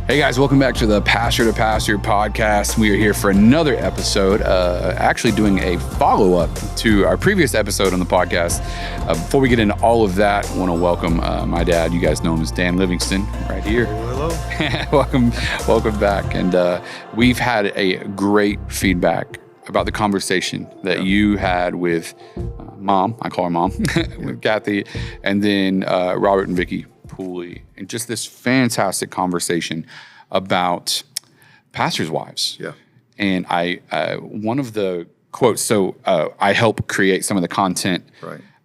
Hey guys, welcome back to the Pastor to Pastor podcast. We are here for another episode, actually doing a follow-up to our previous episode on the podcast. Before we get into all of that, I want to welcome my dad. You guys know him as Dan Livingston, right here. Hello. welcome back. And we've had a great feedback about the conversation that you had with Mom, I call her Mom, with Kathy, and then Robert and Vicky Pooley, and just this fantastic conversation about pastors' wives. Yeah. And one of the quotes, so I help create some of the content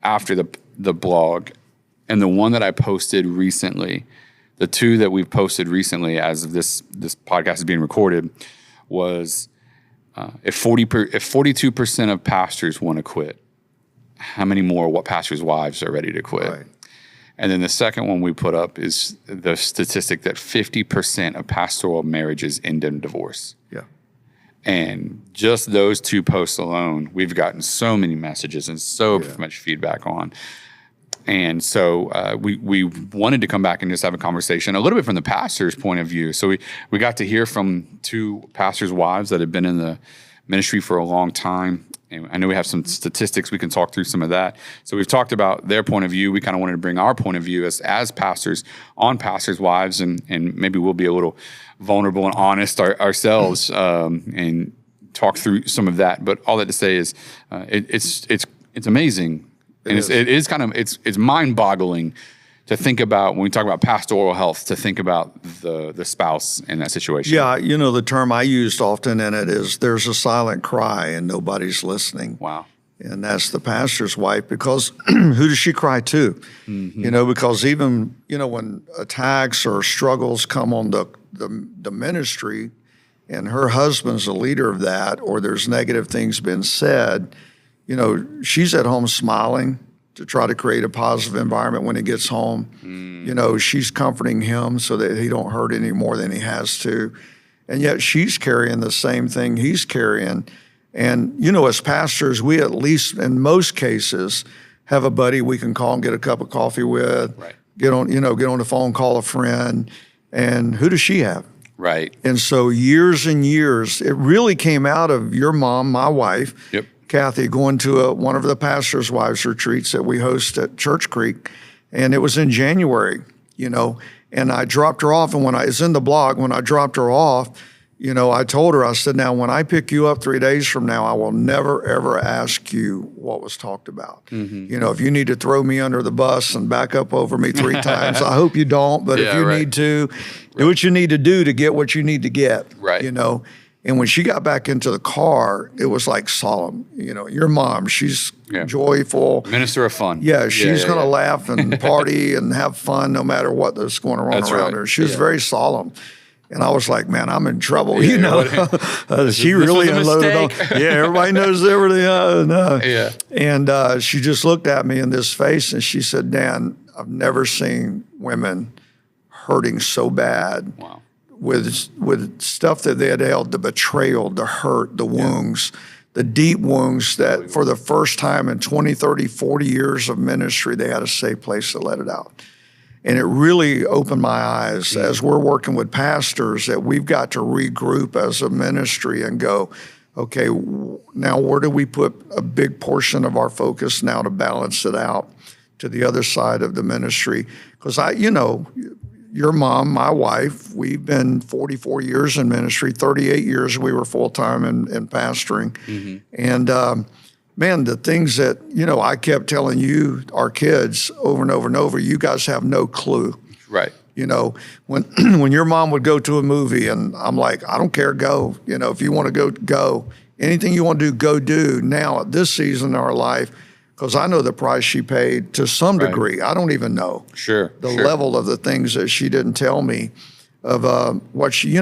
after the blog, and the one that I posted recently, the two that we've posted recently as of this podcast is being recorded, was if 42% of pastors want to quit, how many more what pastors' wives are ready to quit? Right. And then the second one we put up is the statistic that 50% of pastoral marriages end in divorce. Yeah. And just those two posts alone, we've gotten so many messages and so much feedback on. And so we wanted to come back and just have a conversation a little bit from the pastor's point of view. So we got to hear from two pastors' wives that have been in the ministry for a long time. And I know we have some statistics. We can talk through some of that. So we've talked about their point of view. We kind of wanted to bring our point of view as pastors on pastors' wives, and maybe we'll be a little vulnerable and honest ourselves and talk through some of that. But all that to say is it's amazing. And it's mind-boggling to think about, when we talk about pastoral health, to think about the spouse in that situation. Yeah, the term I used often in it is there's a silent cry and nobody's listening. Wow. And that's the pastor's wife, because who does she cry to? Mm-hmm. Because even, when attacks or struggles come on the ministry and her husband's the leader of that, or there's negative things been said, she's at home smiling to try to create a positive environment when he gets home. She's comforting him so that he don't hurt any more than he has to. And yet she's carrying the same thing he's carrying. And, as pastors, we at least in most cases have a buddy we can call and get a cup of coffee with, get on the phone, call a friend. And who does she have? Right. And so years and years, it really came out of your mom, my wife, Kathy, going to one of the pastor's wives retreats that we host at Church Creek. And it was in January, and I dropped her off. And it's in the blog, when I dropped her off, I told her, I said, now, when I pick you up 3 days from now, I will never, ever ask you what was talked about. Mm-hmm. If you need to throw me under the bus and back up over me 3 times, I hope you don't. But if you need to, do what you need to do to get what you need to get, And when she got back into the car, it was like solemn. Your mom, she's joyful. Minister of fun. Yeah, she's going to laugh and party and have fun no matter what that's going on around her. She was very solemn. And I was like, man, I'm in trouble, She really unloaded on. Yeah, everybody knows everything. And she just looked at me in this face and she said, Dan, I've never seen women hurting so bad. Wow. With stuff that they had held, the betrayal, the hurt, the wounds, the deep wounds that for the first time in 20, 30, 40 years of ministry, they had a safe place to let it out. And it really opened my eyes as we're working with pastors that we've got to regroup as a ministry and go, okay, now where do we put a big portion of our focus now to balance it out to the other side of the ministry? Because your mom, my wife, we've been 44 years in ministry, 38 years we were full-time in pastoring. Mm-hmm. And man, the things that, I kept telling you, our kids, over and over and over, you guys have no clue. Right. When your mom would go to a movie and I'm like, I don't care, go. If you want to go, go. Anything you want to do, go do. Now, at this season in our life, because I know the price she paid to some degree. I don't even know the level of the things that she didn't tell me of what she,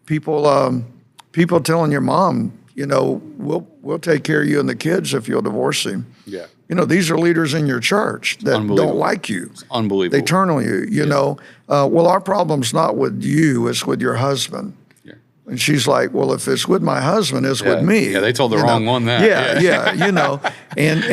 people telling your mom, we'll take care of you and the kids if you'll divorce him. Yeah. These are leaders in your church that don't like you. It's unbelievable. They turn on you, you know. Well, our problem's not with you, it's with your husband. And she's like, well, if it's with my husband, it's with me. Yeah, they told the wrong one that.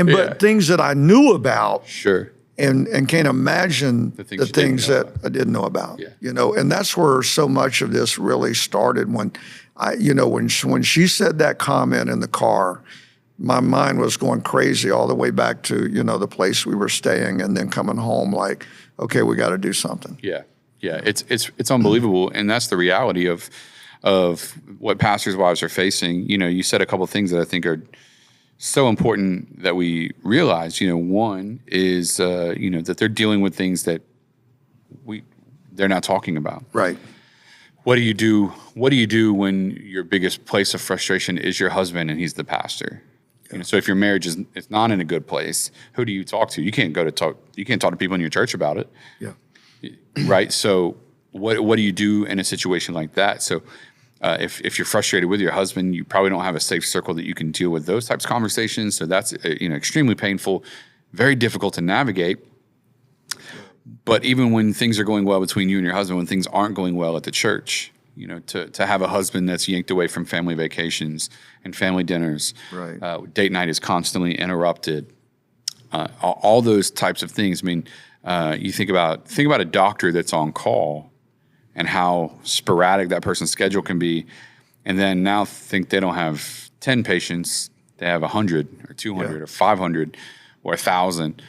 But things that I knew about. Sure. and can't imagine the things that I didn't know about. Yeah. You know, and that's where so much of this really started when when she said that comment in the car, my mind was going crazy all the way back to, the place we were staying and then coming home like, okay, we got to do something. Yeah. Yeah. It's unbelievable. And that's the reality of what pastors' wives are facing. You said a couple of things that I think are so important that we realize. One is, that they're dealing with things that they're not talking about. Right. What do you do? What do you do when your biggest place of frustration is your husband and he's the pastor? Yeah. So if your marriage is not in a good place, who do you talk to? You can't You can't talk to people in your church about it. Yeah. Right. So what do you do in a situation like that? So if you're frustrated with your husband, you probably don't have a safe circle that you can deal with those types of conversations. So that's extremely painful, very difficult to navigate. But even when things are going well between you and your husband, when things aren't going well at the church, to have a husband that's yanked away from family vacations and family dinners, right. Date night is constantly interrupted, all those types of things. I mean, you think about a doctor that's on call and how sporadic that person's schedule can be, and then now think they don't have 10 patients, they have 100 or 200 or 500 or 1,000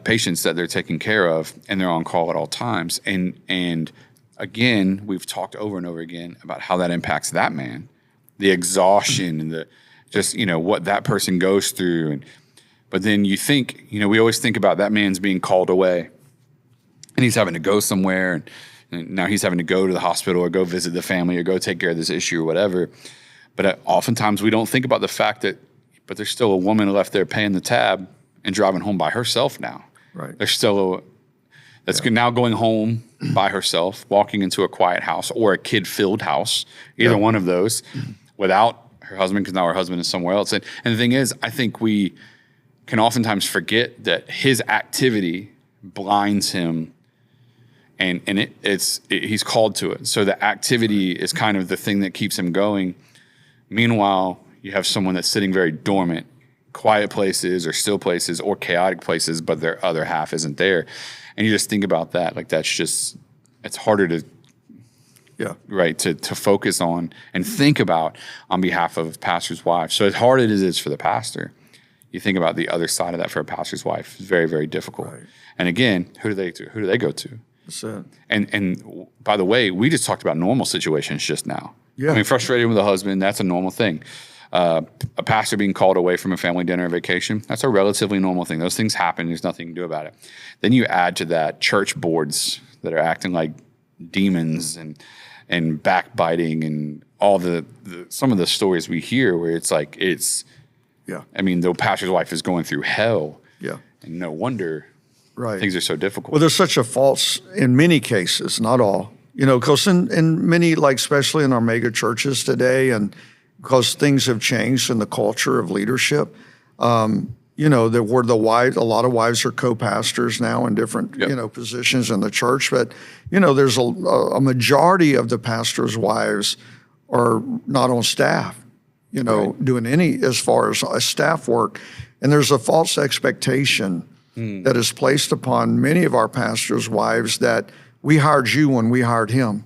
patients that they're taking care of, and they're on call at all times. And again, we've talked over and over again about how that impacts that man, the exhaustion and what that person goes through. But then you think, we always think about that man's being called away, and he's having to go somewhere, and now he's having to go to the hospital or go visit the family or go take care of this issue or whatever. But oftentimes we don't think about the fact that, but there's still a woman left there paying the tab and driving home by herself now. Right. There's still now going home by herself, walking into a quiet house or a kid-filled house, either one of those, without her husband, because now her husband is somewhere else. And the thing is, I think we can oftentimes forget that his activity blinds him, and he's called to it. So the activity is kind of the thing that keeps him going. Meanwhile, you have someone that's sitting very dormant, quiet places or still places or chaotic places, but their other half isn't there. And you just think about that, like it's harder to to focus on and think about on behalf of pastors' wives. So as hard as it is for the pastor, you think about the other side of that for a pastor's wife. It's very, very difficult. Right. And again, who do they go to? That's it. And by the way, we just talked about normal situations just now. Yeah. I mean, frustrated with a husband, that's a normal thing. A pastor being called away from a family dinner or vacation, that's a relatively normal thing. Those things happen. There's nothing you can do about it. Then you add to that church boards that are acting like demons and backbiting and all some of the stories we hear where it's like I mean, the pastor's wife is going through hell. Yeah. And no wonder things are so difficult. Well, there's such a false, in many cases, not all, because in many, like especially in our mega churches today, and because things have changed in the culture of leadership, that where a lot of wives are co-pastors now in different, positions in the church. But, there's a majority of the pastors' wives are not on staff, doing any as far as staff work. And there's a false expectation that is placed upon many of our pastors' wives that we hired you when we hired him,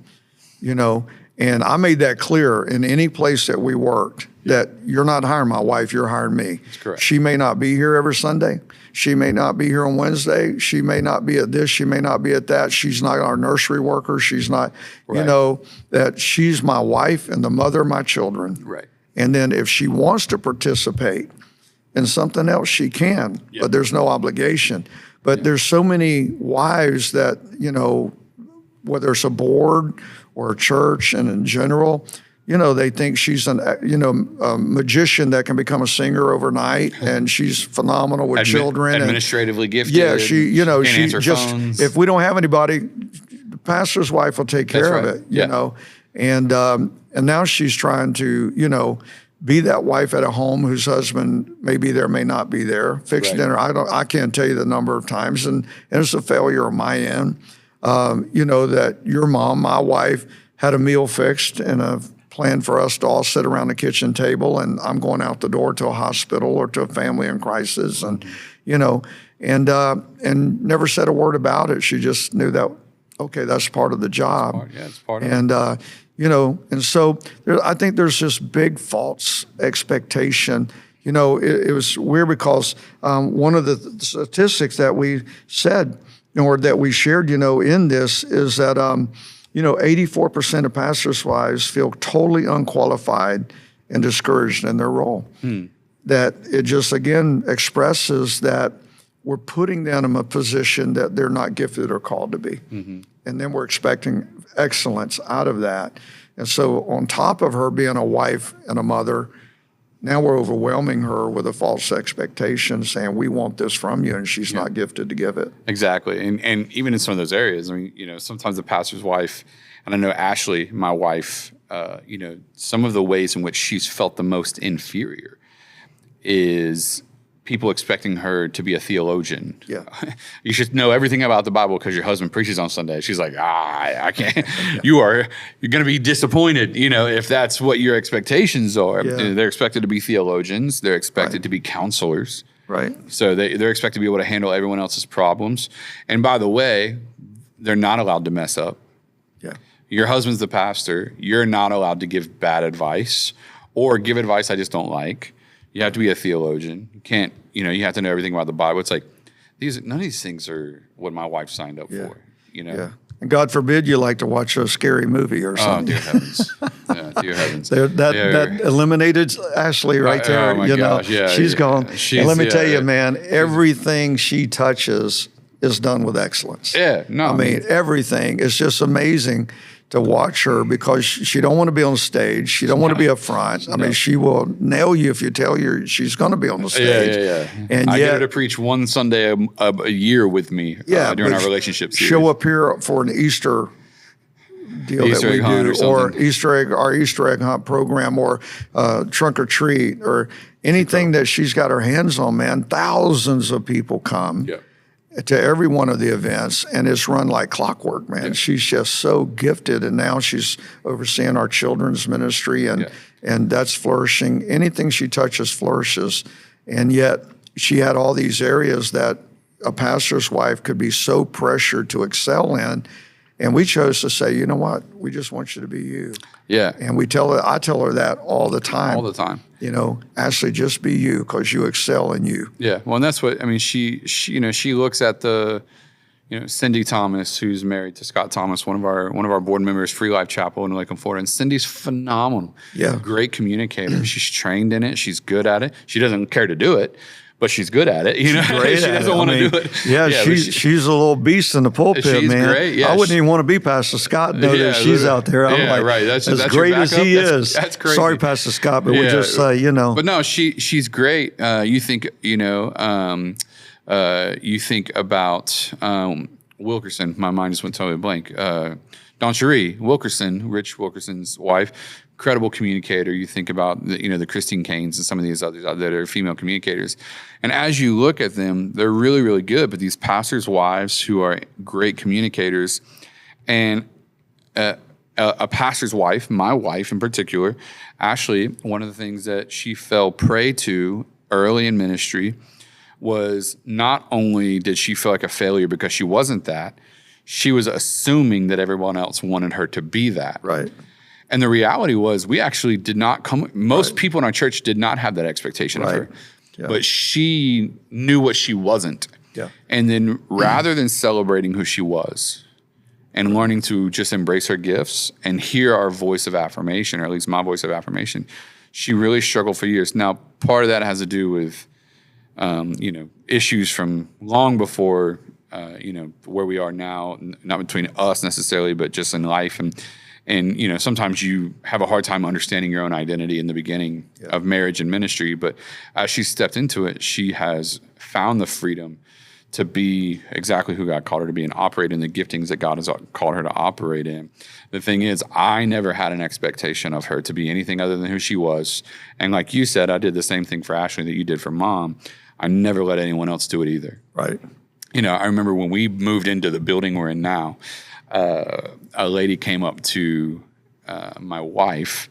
And I made that clear in any place that we worked, that you're not hiring my wife, you're hiring me. That's correct. She may not be here every Sunday. She may not be here on Wednesday. She may not be at this. She may not be at that. She's not our nursery worker. She's not, that she's my wife and the mother of my children. Right. And then if she wants to participate in something else, she can, but there's no obligation. But there's so many wives that, whether it's a board or a church and in general, they think she's a magician that can become a singer overnight, and she's phenomenal with children. Administratively gifted. Yeah, she just, phones. if we don't have anybody, the pastor's wife will take care of it, you know. And now she's trying to, be that wife at a home whose husband may be there, may not be there. Fix dinner. I can't tell you the number of times, and it's a failure on my end. That your mom, my wife, had a meal fixed and a plan for us to all sit around the kitchen table, and I'm going out the door to a hospital or to a family in crisis, and and never said a word about it. She just knew that, okay, that's part of the job. It's part of it. And, you know, and so I think there's this big false expectation. You know, it was weird because one of the statistics that we said, or that we shared, you know, in this is that, you know, 84% of pastors' wives feel totally unqualified and discouraged in their role. That it just, again, expresses that we're putting them in a position that they're not gifted or called to be. And then we're expecting excellence out of that. And so on top of her being a wife and a mother, now we're overwhelming her with a false expectation, saying we want this from you, and she's not gifted to give it. Exactly. And even in some of those areas, I mean, you know, sometimes the pastor's wife, and I know Ashley, my wife, you know, some of the ways in which she's felt the most inferior is people expecting her to be a theologian. Yeah. You should know everything about the Bible because your husband preaches on Sunday. She's like, I can't. You're going to be disappointed, you know, if that's what your expectations are. Yeah. They're expected to be theologians. They're expected to be counselors. Right. So they're expected to be able to handle everyone else's problems. And by the way, they're not allowed to mess up. Yeah. Your husband's the pastor. You're not allowed to give bad advice or give advice I just don't like. You have to be a theologian. You can't, you know, you have to know everything about the Bible. It's like, none of these things are what my wife signed up for, you know? Yeah. And God forbid you like to watch a scary movie or something. Oh, dear heavens. Dear heavens. That eliminated Ashley right there. Oh, my you gosh. know, Yeah, she's gone. And let me tell you, man, everything she touches is done with excellence. Yeah, no. I mean, everything. It's just amazing to watch her because she don't want to be on stage. She don't want to be up front. I mean, she will nail you if you tell her she's going to be on the stage. Yeah. And I yet, get her to preach one Sunday a year with me during our relationship series. She'll appear for an Easter deal Easter that we egg hunt do, or or our Easter egg hunt program, or trunk or treat, or anything that she's got her hands on. Man, thousands of people come to every one of the events, and it's run like clockwork, man. Yeah. She's just so gifted, and now she's overseeing our children's ministry, and that's flourishing. Anything she touches flourishes, and yet she had all these areas that a pastor's wife could be so pressured to excel in, and we chose to say, you know what, we just want you to be you. Yeah. And I tell her that all the time. All the time. You know, Ashley, just be you because you excel in you. Yeah. Well, and that's what, I mean, she you know, she looks at Cindy Thomas, who's married to Scott Thomas, one of our board members, Free Life Chapel in Lakeland, Florida. And Cindy's phenomenal. Yeah. Great communicator. She's trained in it. She's good at it. She doesn't care to do it, but she's good at it. You know, she doesn't want to do it. Yeah, she's a little beast in the pulpit, she's man. Great. Yeah, I wouldn't even want to be Pastor Scott. Know that she's out there. I'm like, right. That's great as he is. That's crazy. Sorry, Pastor Scott, but we'll just say, you know. But no, she's great. You think, you know, you think about Wilkerson. My mind just went totally blank. Dawn Cherie Wilkerson, Rich Wilkerson's wife, incredible communicator. You think about the Christine Caines and some of these others that are female communicators. And as you look at them, they're really, really good. But these pastors' wives who are great communicators, and a pastor's wife, my wife in particular, Ashley, one of the things that she fell prey to early in ministry was not only did she feel like a failure because she wasn't that, she was assuming that everyone else wanted her to be that. Right. And the reality was we actually did not most people in our church did not have that expectation of her. Yeah. But she knew what she wasn't. Yeah. And then rather than celebrating who she was and learning to just embrace her gifts and hear our voice of affirmation, or at least my voice of affirmation, she really struggled for years. Now, part of that has to do with issues from long before where we are now, not between us necessarily, but just in life. And sometimes you have a hard time understanding your own identity in the beginning of marriage and ministry. But as she stepped into it, she has found the freedom to be exactly who God called her to be and operate in the giftings that God has called her to operate in. The thing is, I never had an expectation of her to be anything other than who she was. And like you said, I did the same thing for Ashley that you did for Mom. I never let anyone else do it either. Right. I remember when we moved into the building we're in now, a lady came up to my wife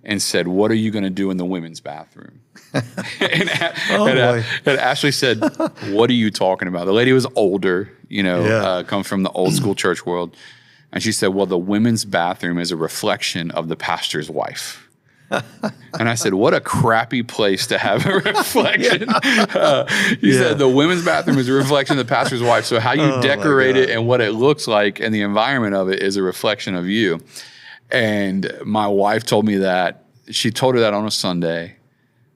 and said, "What are you going to do in the women's bathroom?" and Ashley said, "What are you talking about?" The lady was older, comes from the old school church world. And she said, "Well, the women's bathroom is a reflection of the pastor's wife." And I said, "What a crappy place to have a reflection." He said, "The women's bathroom is a reflection of the pastor's wife. So how you decorate it and what it looks like and the environment of it is a reflection of you." And my wife told me that. She told her that on a Sunday.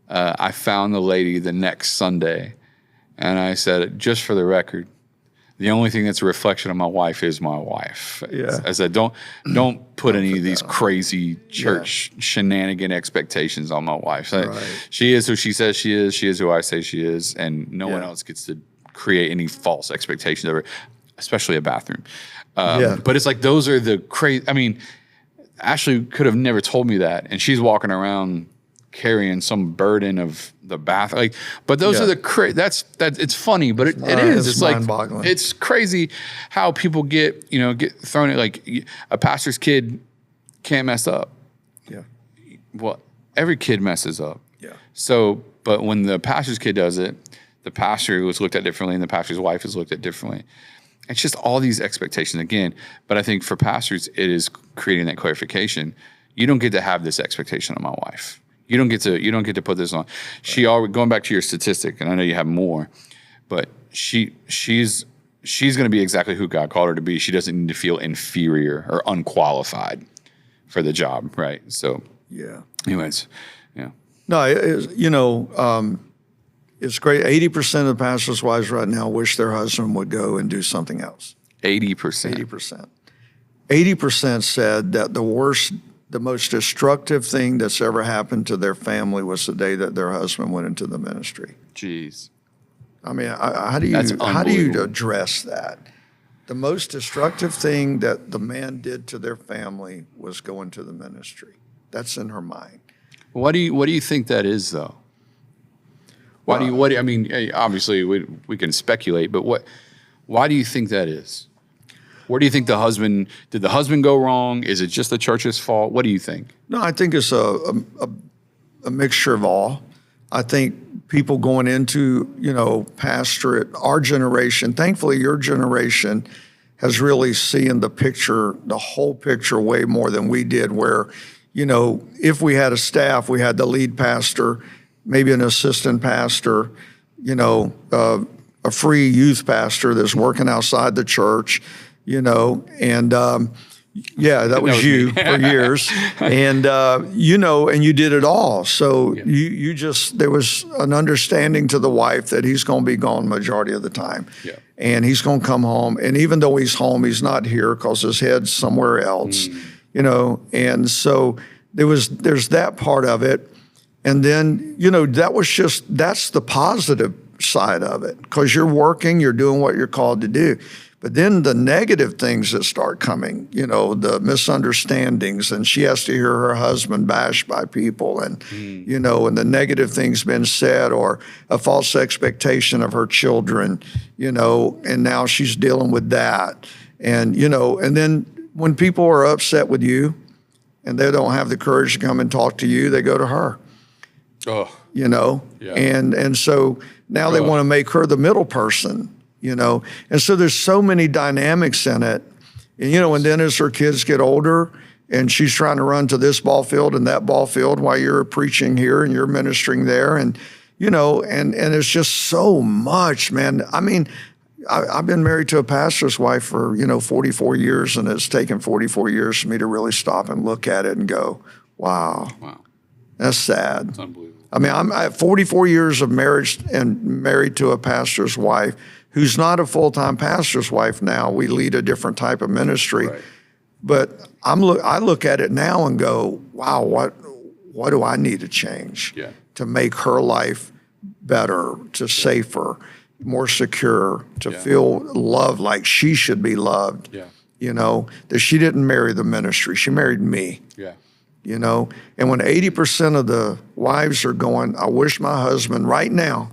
I found the lady the next Sunday. And I said, "Just for the record, the only thing that's a reflection of my wife is my wife." Yeah. I said, don't put any of these crazy church shenanigan expectations on my wife. She is who she says she is. She is who I say she is. And no one else gets to create any false expectations of her, especially a bathroom. But it's like those are the crazy. I mean, Ashley could have never told me that. And she's walking around carrying some burden of the bath, but those are the that's it's funny, but it is. It's like it's crazy how people get thrown at, like, a pastor's kid can't mess up. Yeah. Well, every kid messes up. Yeah. So, but when the pastor's kid does it, the pastor was looked at differently, and the pastor's wife is looked at differently. It's just all these expectations again. But I think for pastors, it is creating that clarification. You don't get to have this expectation on my wife. You don't get to put this on. She already, going back to your statistic, and I know you have more, but she's going to be exactly who God called her to be. She doesn't need to feel inferior or unqualified for the job, right? So anyways, no, it's great. 80% of the pastors' wives right now wish their husband would go and do something else. 80%. 80% said that the most destructive thing that's ever happened to their family was the day that their husband went into the ministry. Jeez. I mean, how do you address that? The most destructive thing that the man did to their family was going to the ministry. That's in her mind. What do you think that is, though? I mean, obviously we can speculate, but why do you think that is? Where do you think did the husband go wrong? Is it just the church's fault? What do you think? No, I think it's a mixture of all. I think people going into, pastorate, our generation, thankfully your generation has really seen the whole picture way more than we did, where, if we had a staff, we had the lead pastor, maybe an assistant pastor, a free youth pastor that's working outside the church, and that was you for years, and and you did it all. So there was an understanding to the wife that he's going to be gone majority of the time, and he's going to come home, and even though he's home, he's not here because his head's somewhere else, and so there's that part of it, and then that's the positive side of it, because you're working, you're doing what you're called to do. But then the negative things that start coming, the misunderstandings, and she has to hear her husband bashed by people, and, and the negative things been said, or a false expectation of her children, and now she's dealing with that. And, and then when people are upset with you and they don't have the courage to come and talk to you, they go to her. Oh. And so now they want to make her the middle person. And so there's so many dynamics in it. And, and then as her kids get older and she's trying to run to this ball field and that ball field while you're preaching here and you're ministering there. And, and it's just so much, man. I mean, I've been married to a pastor's wife for, 44 years, and it's taken 44 years for me to really stop and look at it and go, wow. That's sad. That's unbelievable. I mean, I'm at 44 years of marriage and married to a pastor's wife who's not a full-time pastor's wife now. We lead a different type of ministry. Right. But I look at it now and go, wow, what do I need to change to make her life better, to safer, more secure, to feel loved like she should be loved? That she didn't marry the ministry. She married me. And when 80% of the wives are going, I wish my husband right now,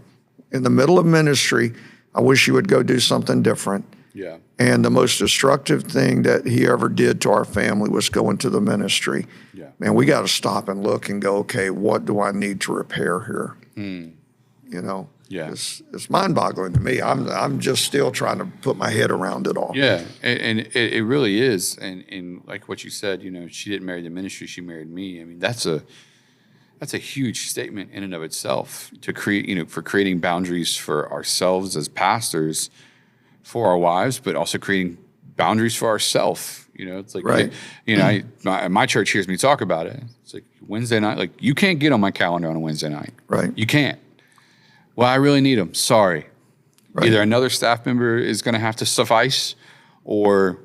in the middle of ministry, I wish you would go do something different. Yeah. And the most destructive thing that he ever did to our family was go into the ministry. Yeah. Man, we got to stop and look and go, okay, what do I need to repair here? You know, Yeah. It's mind-boggling to me. I'm just still trying to put my head around it all. Yeah, and it really is. And like what you said, you know, she didn't marry the ministry; she married me. I mean, that's a huge statement in and of itself to create, you know, for creating boundaries for ourselves as pastors, for our wives, but also creating boundaries for ourselves. You know, it's like, Right. you know, my church hears me talk about it. It's like Wednesday night, like you can't get on my calendar on a Wednesday night. Right. You can't. Well, I really need them. Sorry. Right. Either another staff member is going to have to suffice, or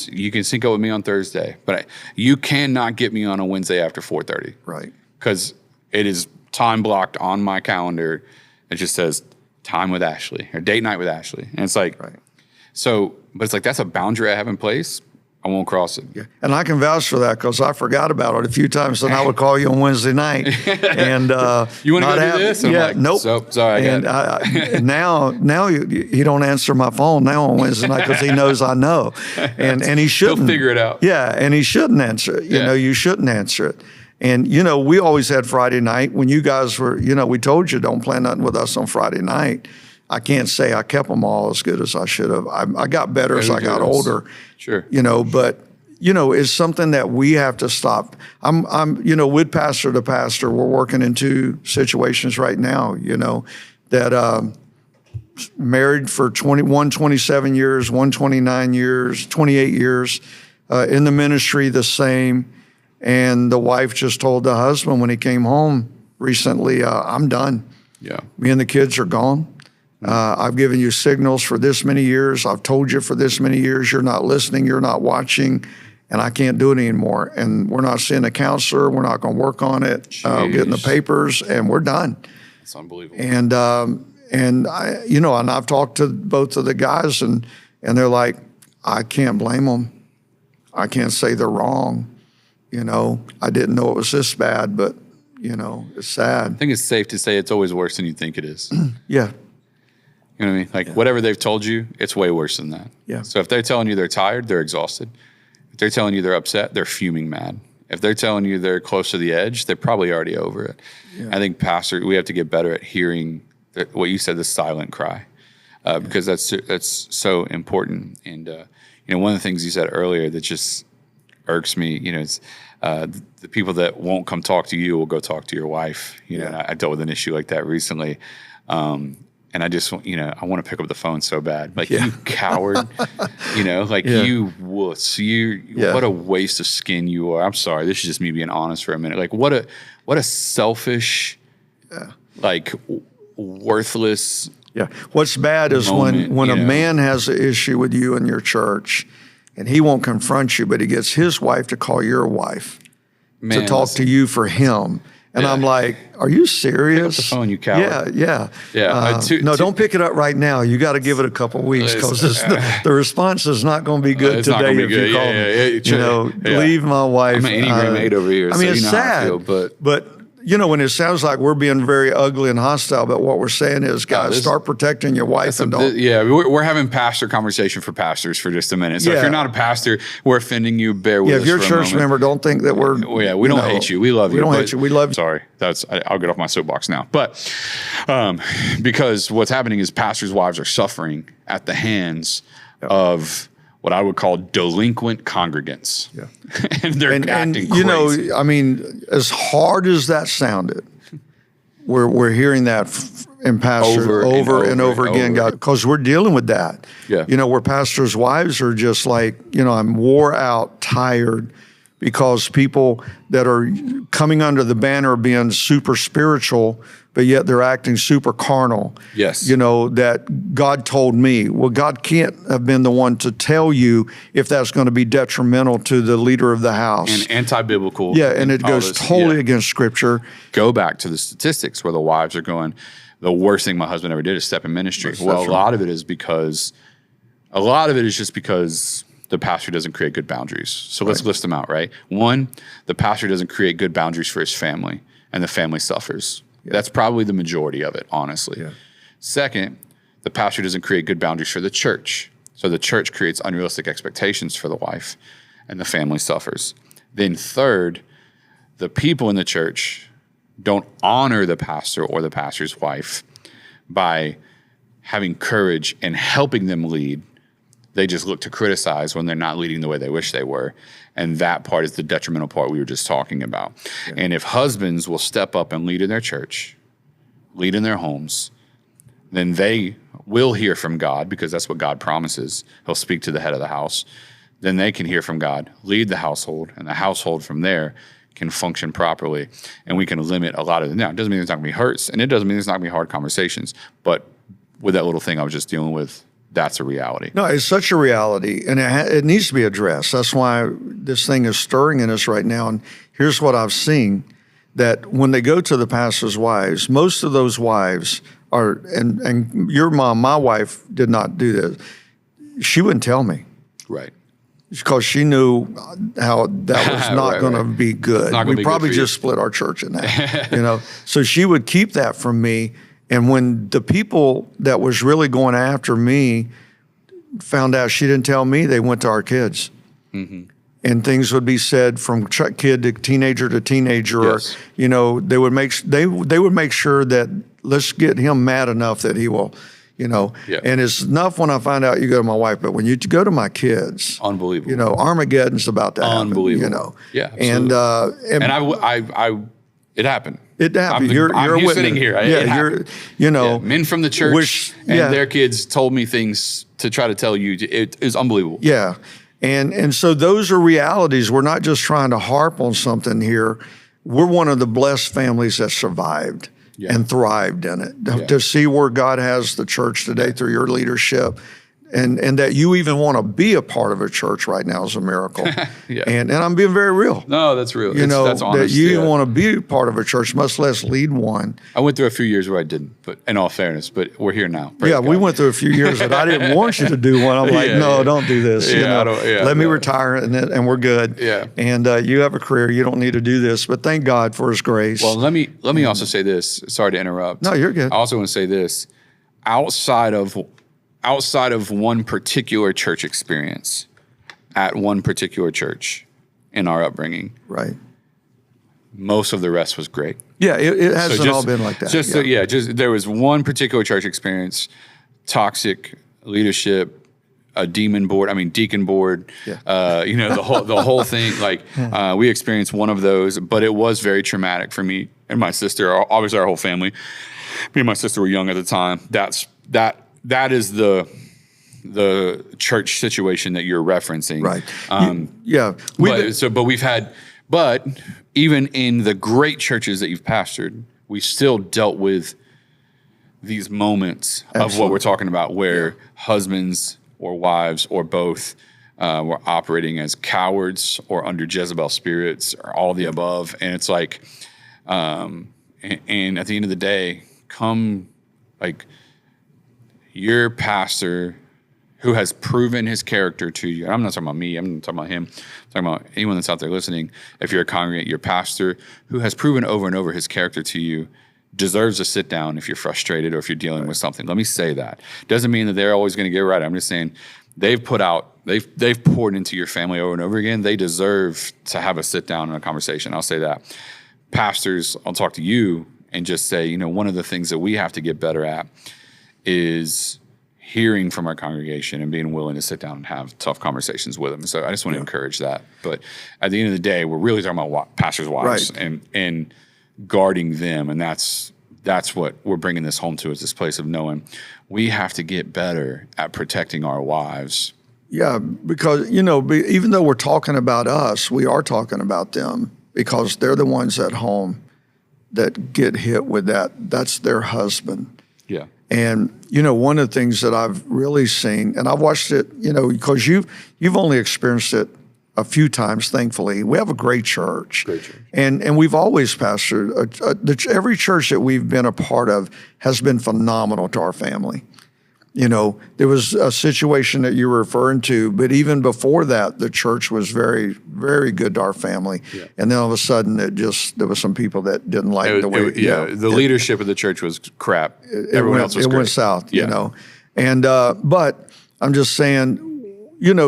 you can sync up with me on Thursday. But you cannot get me on a Wednesday after 4:30. Right. Because it is time blocked on my calendar. It just says time with Ashley or date night with Ashley. And it's like, Right. So, but it's like, that's a boundary I have in place. I won't cross it. Yeah. And I can vouch for that because I forgot about it a few times. And I would call you on Wednesday night. And you want to go do this? And yeah, I'm like, nope. So, sorry, I got it. And now he don't answer my phone now on Wednesday night because he knows I know. And he shouldn't. He'll figure it out. Yeah, and he shouldn't answer it. You know, you shouldn't answer it. And, you know, we always had Friday night. When you guys were, you know, we told you don't plan nothing with us on Friday night. I can't say I kept them all as good as I should have. I got better as I got older. Sure. You know, but, you know, it's something that we have to stop. I'm, you know, with pastor to pastor, we're working in two situations right now, you know, that married for 27 years, 29 years, 28 years, in the ministry the same. And the wife just told the husband when he came home recently, I'm done. Yeah. Me and the kids are gone. I've given you signals for this many years. I've told you for this many years, you're not listening, you're not watching, and I can't do it anymore. And we're not seeing a counselor. We're not going to work on it. Getting the papers, and we're done. It's unbelievable. And I, you know, and I've talked to both of the guys, and they're like, I can't blame them. I can't say they're wrong. You know, I didn't know it was this bad, but, you know, it's sad. I think it's safe to say it's always worse than you think it is. Yeah. You know what I mean? Like whatever they've told you, it's way worse than that. Yeah. So if they're telling you they're tired, they're exhausted. If they're telling you they're upset, they're fuming mad. If they're telling you they're close to the edge, they're probably already over it. Yeah. I think we have to get better at hearing what you said, the silent cry, because that's so important. And you know, one of the things you said earlier that just irks me, you know, is the people that won't come talk to you will go talk to your wife. You know, and I dealt with an issue like that recently. And I just, you know, I want to pick up the phone so bad. Like, you coward, you know, like you wuss. What a waste of skin you are. I'm sorry. This is just me being honest for a minute. Like, what a selfish, like, worthless. Yeah. What's bad is moment, when a man has an issue with you in your church and he won't confront you, but he gets his wife to call your wife to talk to you for him. And I'm like, are you serious? Pick up the phone, you coward. Yeah. No, don't pick it up right now. You got to give it a couple weeks because the response is not going to be good today if you call me. You know, leave my wife. I'm an Enneagram 8 over here. I mean, so it's you know sad, how I feel, but you know, when it sounds like we're being very ugly and hostile, but what we're saying is, guys, start protecting your wife and don't. We're having pastor conversation for pastors for just a minute. So if you're not a pastor, we're offending you. Bear with us. If you're a church member, don't think that we're. We don't hate you. We love you. We don't hate you. We love you. Sorry, I'll get off my soapbox now. But because what's happening is pastors' wives are suffering at the hands of what I would call delinquent congregants. Yeah. And they're acting crazy. You know, I mean, as hard as that sounded, we're hearing that in pastors over and over again, God, because we're dealing with that. Yeah. You know, where pastors' wives are just like, you know, I'm wore out, tired, because people that are coming under the banner of being super spiritual, but yet they're acting super carnal. Yes. You know, that God told me. Well, God can't have been the one to tell you if that's going to be detrimental to the leader of the house. And anti-biblical. Yeah, and it goes totally against Scripture. Go back to the statistics where the wives are going, the worst thing my husband ever did is step in ministry. Well, a lot of it is just because the pastor doesn't create good boundaries. So let's list them out, right? One, the pastor doesn't create good boundaries for his family, and the family suffers. Yeah. That's probably the majority of it, honestly. Yeah. Second, the pastor doesn't create good boundaries for the church. So the church creates unrealistic expectations for the wife, and the family suffers. Then third, the people in the church don't honor the pastor or the pastor's wife by having courage and helping them lead. They just look to criticize when they're not leading the way they wish they were. And that part is the detrimental part we were just talking about. Yeah. And if husbands will step up and lead in their church, lead in their homes, then they will hear from God, because that's what God promises. He'll speak to the head of the house. Then they can hear from God, lead the household, and the household from there can function properly. And we can limit a lot of it. Now, it doesn't mean there's not going to be hurts, and it doesn't mean there's not going to be hard conversations. But with that little thing I was just dealing with, that's a reality. No, it's such a reality, and it needs to be addressed. That's why this thing is stirring in us right now. And here's what I've seen, that when they go to the pastor's wives, most of those wives are, and your mom, my wife, did not do this. She wouldn't tell me. Right. Because she knew how that was not going to be good. We probably just split our church in half, So she would keep that from me. And when the people that was really going after me found out she didn't tell me, they went to our kids. Mm-hmm. And things would be said from kid to teenager to teenager. Yes. Or, they would make sure that let's get him mad enough that he will, Yeah. And it's enough when I find out you go to my wife, but when you go to my kids, unbelievable. Armageddon's about to happen. Unbelievable. Yeah. Absolutely. And I it happened. It happened. I'm sitting here. Men from the church and their kids told me things to try to tell you. It is unbelievable. Yeah. And so those are realities. We're not just trying to harp on something here. We're one of the blessed families that survived and thrived in it. Yeah. To see where God has the church today through your leadership, and that you even want to be a part of a church right now is a miracle. And I'm being very real. No, that's real. That's honest. That you even want to be a part of a church, much less lead one. I went through a few years where I didn't, but in all fairness, but we're here now. We went through a few years that I didn't want you to do one. I'm like, don't do this. Let me retire and we're good. Yeah. And you have a career. You don't need to do this. But thank God for His grace. Well, let me also say this. Sorry to interrupt. No, you're good. I also want to say this. Outside of one particular church experience at one particular church in our upbringing, right? Most of the rest was great. Yeah, it hasn't all been like that. Just there was one particular church experience, toxic leadership, a deacon board. The whole thing. Like we experienced one of those, but it was very traumatic for me and my sister. Obviously, our whole family. Me and my sister were young at the time. That is the church situation that you're referencing. Right. But even in the great churches that you've pastored, we still dealt with these moments of what we're talking about where husbands or wives or both were operating as cowards or under Jezebel spirits or all the above. And it's like, and at the end of the day, your pastor who has proven his character to you. I'm not talking about me. I'm not talking about him. I'm talking about anyone that's out there listening. If you're a congregant, your pastor who has proven over and over his character to you deserves a sit down if you're frustrated or if you're dealing with something. Let me say that. Doesn't mean that they're always going to get it right. I'm just saying they've poured into your family over and over again. They deserve to have a sit down and a conversation. I'll say that. Pastors, I'll talk to you and just say, one of the things that we have to get better at is hearing from our congregation and being willing to sit down and have tough conversations with them. So I just want to encourage that. But at the end of the day, we're really talking about pastors' wives and guarding them. And that's what we're bringing this home to, is this place of knowing we have to get better at protecting our wives. Yeah, because, even though we're talking about us, we are talking about them because they're the ones at home that get hit with that. That's their husband. Yeah. And, one of the things that I've really seen, and I've watched it, because you've only experienced it a few times, thankfully. We have a great church. And we've always pastored. Every church that we've been a part of has been phenomenal to our family. There was a situation that you were referring to, but even before that, the church was very, very good to our family. Yeah. And then all of a sudden, there was some people that didn't like the way. The leadership of the church was crap. Everyone else was great. It went south, And but I'm just saying,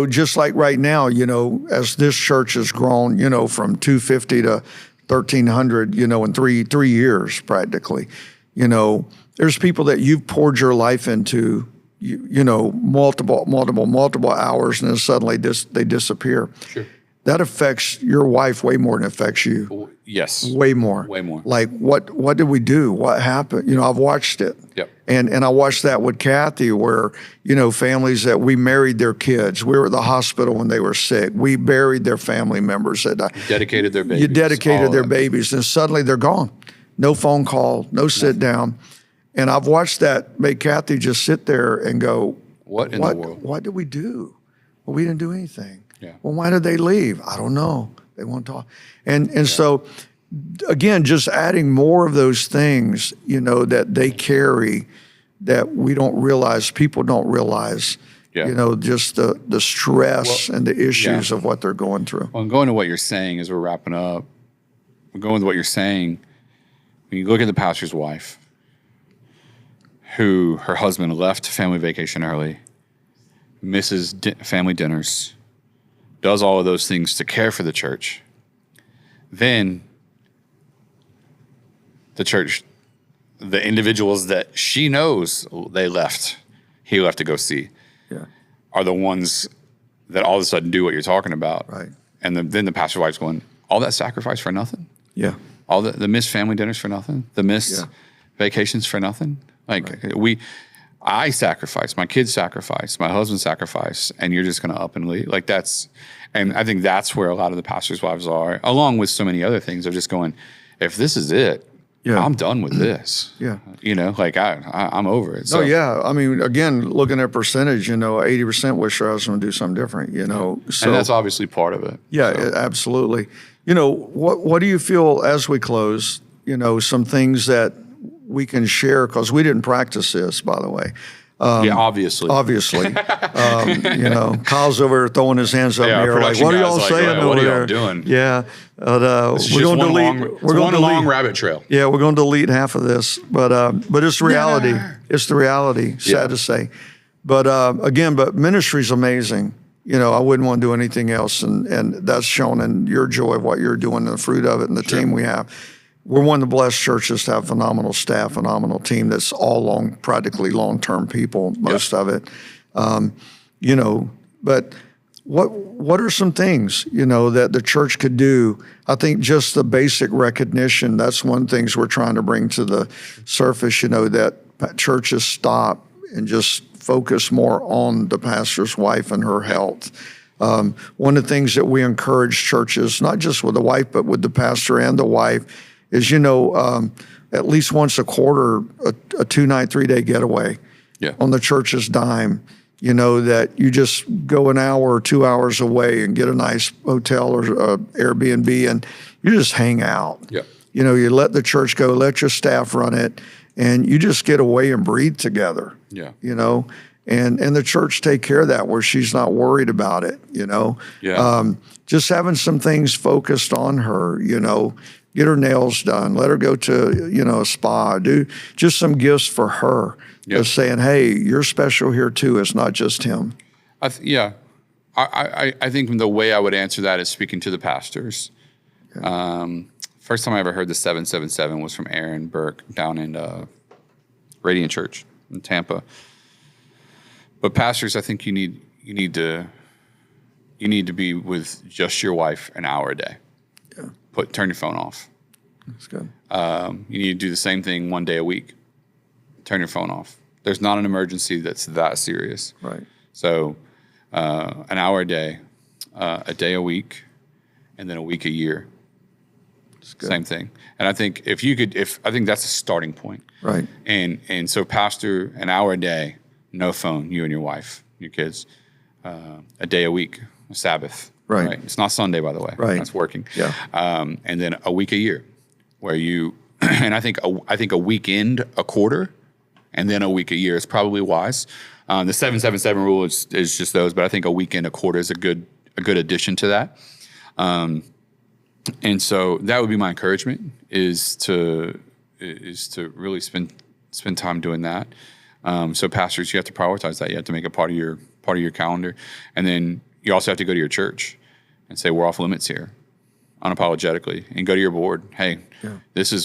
just like right now, as this church has grown, from 250 to 1,300, in three years practically, there's people that you've poured your life into, multiple hours, and then suddenly they disappear. Sure. That affects your wife way more than it affects you. Yes. Way more. Way more. Like, what did we do? What happened? I've watched it. Yep. And I watched that with Kathy where, families that we married their kids. We were at the hospital when they were sick. We buried their family members that died. Dedicated their babies. You dedicated their babies, and suddenly they're gone. No phone call, no sit down. And I've watched that make Kathy just sit there and go, What in the world? What did we do? Well, we didn't do anything. Yeah. Well, why did they leave? I don't know. They won't talk. And so, again, just adding more of those things, that they carry that we don't realize, people don't realize, just the stress and the issues of what they're going through. Well, going to what you're saying as we're wrapping up, going to what you're saying, when you look at the pastor's wife, who her husband left family vacation early, misses family dinners, does all of those things to care for the church, then the church, the individuals that she knows he left to go see, are the ones that all of a sudden do what you're talking about. Right. And then the pastor's wife's going, all that sacrifice for nothing? Yeah. All the missed family dinners for nothing? The missed vacations for nothing? I sacrifice, my kids sacrifice, my husband sacrifice, and you're just going to up and leave. And I think that's where a lot of the pastors' wives are, along with so many other things. They're just going, if this is it, I'm done with this. Yeah. I'm over it. So. I mean, again, looking at percentage, 80% wish their husband would do something different, So, and that's obviously part of it. Yeah, absolutely. What do you feel as we close, some things that we can share, because we didn't practice this, by the way. Obviously. Kyle's over there throwing his hands up in the air like, what are y'all saying over what are there? y'all doing? Yeah. We're going to delete. We're going to long rabbit trail. Yeah, we're going to delete half of this. But it's reality. It's the reality, sad to say. But again, ministry's amazing. I wouldn't want to do anything else. And that's shown in your joy of what you're doing and the fruit of it and the team we have. We're one of the blessed churches to have phenomenal staff, phenomenal team that's all practically long-term people, most of it. But what are some things, that the church could do? I think just the basic recognition, that's one thing we're trying to bring to the surface, that churches stop and just focus more on the pastor's wife and her health. One of the things that we encourage churches, not just with the wife, but with the pastor and the wife, is, at least once a quarter, a 2-night, 3-day getaway on the church's dime, that you just go an hour or 2 hours away and get a nice hotel or Airbnb and you just hang out. Yeah. You let the church go, let your staff run it, and you just get away and breathe together. Yeah. And the church take care of that where she's not worried about it, Yeah. Just having some things focused on her, get her nails done, let her go to, a spa, do just some gifts for her. Just saying, hey, you're special here too. It's not just him. I think the way I would answer that is speaking to the pastors. Okay. First time I ever heard the 777 was from Aaron Burke down in Radiant Church in Tampa. But pastors, I think you need to be with just your wife an hour a day. Yeah. Turn your phone off. That's good. You need to do the same thing one day a week. Turn your phone off. There's not an emergency that's that serious. Right. So an hour a day a week, and then a week a year. Same thing. And I think I think that's a starting point. Right. And so pastor, an hour a day, no phone, you and your wife, your kids, a day a week, a Sabbath. Right. It's not Sunday, by the way. Right. That's working. Yeah. And then a week a year, where you, and I think a weekend a quarter and then a week a year is probably wise. The 7-7-7 rule is just those, but I think a weekend a quarter is a good addition to that. And so that would be my encouragement is to really spend time doing that. So pastors, you have to prioritize that. You have to make it part of your calendar, and then you also have to go to your church and say we're off limits here, unapologetically, and go to your board. Hey,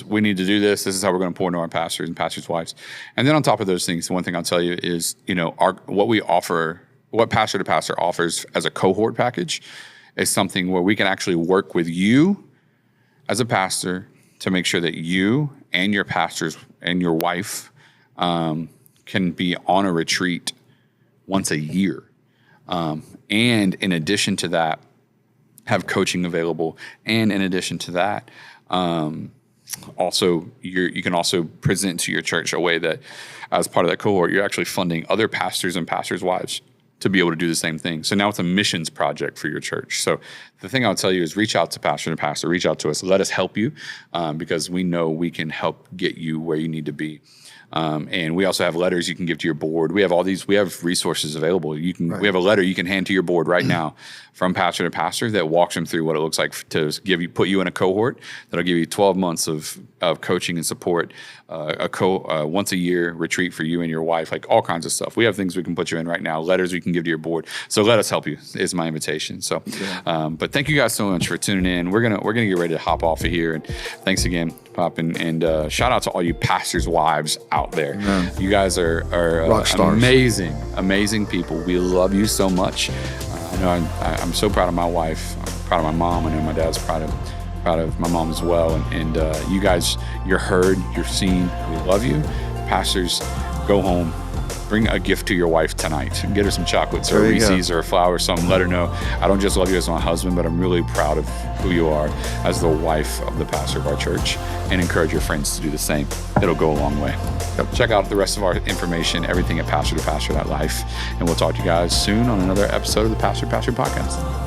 we need to do this. This is how we're going to pour into our pastors and pastors' wives. And then on top of those things, the one thing I'll tell you is, what we offer, what pastor to pastor offers as a cohort package is something where we can actually work with you as a pastor to make sure that you and your pastors and your wife can be on a retreat once a year. And in addition to that, have coaching available. And in addition to that, also you can also present to your church a way that as part of that cohort, you're actually funding other pastors and pastors' wives to be able to do the same thing. So now it's a missions project for your church. So the thing I'll tell you is reach out to pastor to pastor, reach out to us, let us help you because we know we can help get you where you need to be. And we also have letters you can give to your board. We have we have resources available. We have a letter you can hand to your board right now from pastor to pastor that walks them through what it looks like to put you in a cohort that'll give you 12 months of coaching and support, once a year retreat for you and your wife, like all kinds of stuff. We have things we can put you in right now, letters we can give to your board. So let us help you is my invitation. So, but thank you guys so much for tuning in. We're gonna get ready to hop off of here. And thanks again, Pop, and shout out to all you pastors' wives out there. You guys are amazing people. We love you so much. I know I'm so proud of my wife. I'm proud of my mom. I know my dad's proud of my mom as well. And you guys, you're heard, you're seen. We love you. Pastors, go home. Bring a gift to your wife tonight. Get her some chocolates or Reese's or a flower or something. Let her know I don't just love you as my husband, but I'm really proud of who you are as the wife of the pastor of our church, and encourage your friends to do the same. It'll go a long way. Check out the rest of our information, everything at pastor-to-pastor.life, and we'll talk to you guys soon on another episode of the Pastor to Pastor podcast.